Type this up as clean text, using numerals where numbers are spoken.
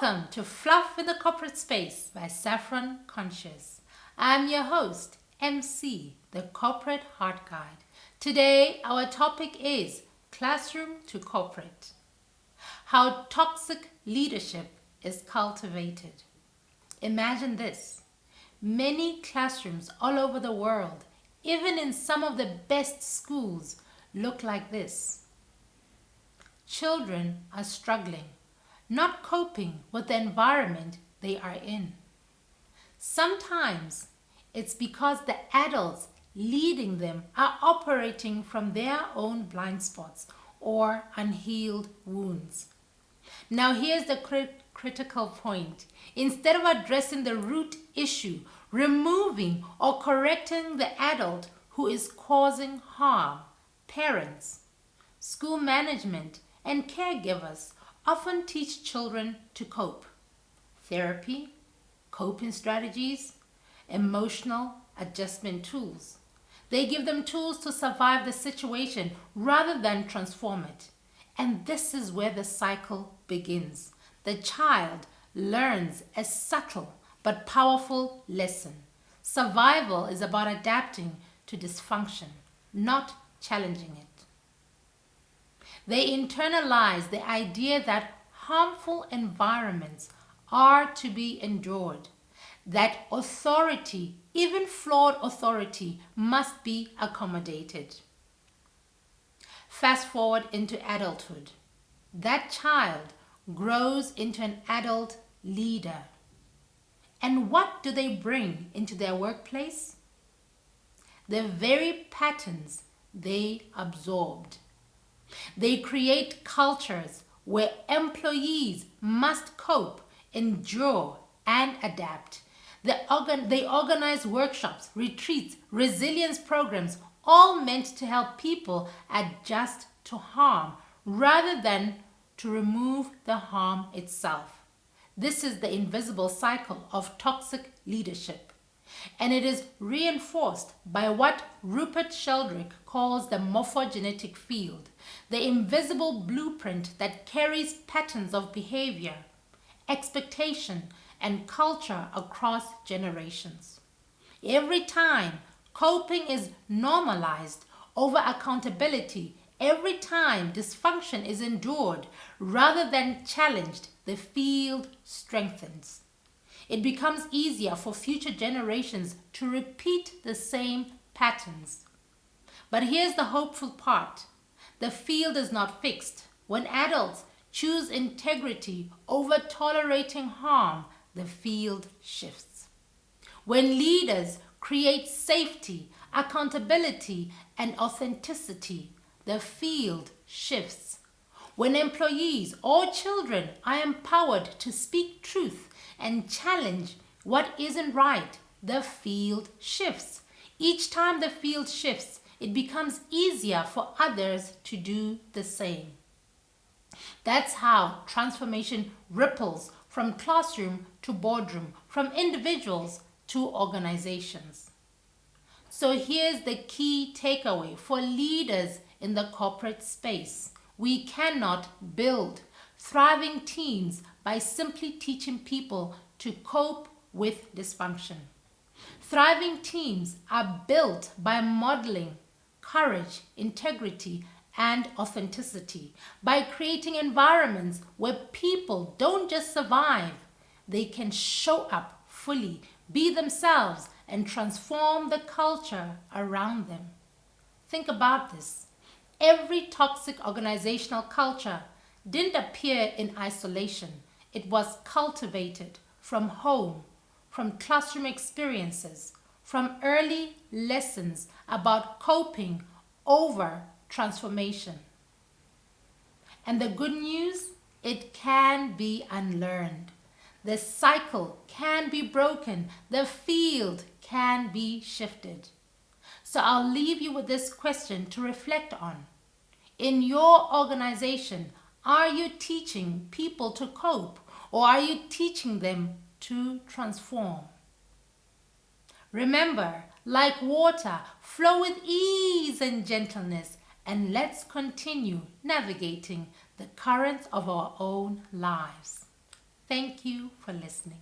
Welcome to Fluff in the Corporate Space by Saffron Conscious. I'm your host, MC, the Corporate Heart Guide. Today, our topic is Classroom to Corporate. How toxic leadership is cultivated. Imagine this. Many classrooms all over the world, even in some of the best schools, look like this. Children are struggling, not coping with the environment they are in. Sometimes it's because the adults leading them are operating from their own blind spots or unhealed wounds. Now here's the critical point. Instead of addressing the root issue, removing or correcting the adult who is causing harm, parents, school management, and caregivers often teach children to cope. Therapy, coping strategies, emotional adjustment tools. They give them tools to survive the situation rather than transform it. And this is where the cycle begins. The child learns a subtle but powerful lesson. Survival is about adapting to dysfunction, not challenging it. They internalize the idea that harmful environments are to be endured, that authority, even flawed authority, must be accommodated. Fast forward into adulthood. That child grows into an adult leader. And what do they bring into their workplace? The very patterns they absorbed. They create cultures where employees must cope, endure, and adapt. They organize workshops, retreats, resilience programs, all meant to help people adjust to harm rather than to remove the harm itself. This is the invisible cycle of toxic leadership. And it is reinforced by what Rupert Sheldrake calls the morphogenetic field, the invisible blueprint that carries patterns of behavior, expectation, and culture across generations. Every time coping is normalized over accountability, every time dysfunction is endured rather than challenged, the field strengthens. It becomes easier for future generations to repeat the same patterns. But here's the hopeful part. The field is not fixed. When adults choose integrity over tolerating harm, the field shifts. When leaders create safety, accountability, and authenticity, the field shifts. When employees or children are empowered to speak truth and challenge what isn't right, the field shifts. Each time the field shifts, it becomes easier for others to do the same. That's how transformation ripples from classroom to boardroom, from individuals to organizations. So here's the key takeaway for leaders in the corporate space. We cannot build thriving teams by simply teaching people to cope with dysfunction. Thriving teams are built by modeling courage, integrity, and authenticity, by creating environments where people don't just survive, they can show up fully, be themselves, and transform the culture around them. Think about this. Every toxic organizational culture didn't appear in isolation. It was cultivated from home, from classroom experiences, from early lessons about coping over transformation. And the good news, it can be unlearned. The cycle can be broken. The field can be shifted. So I'll leave you with this question to reflect on. In your organization, are you teaching people to cope, or are you teaching them to transform? Remember, like water, flow with ease and gentleness, and let's continue navigating the currents of our own lives. Thank you for listening.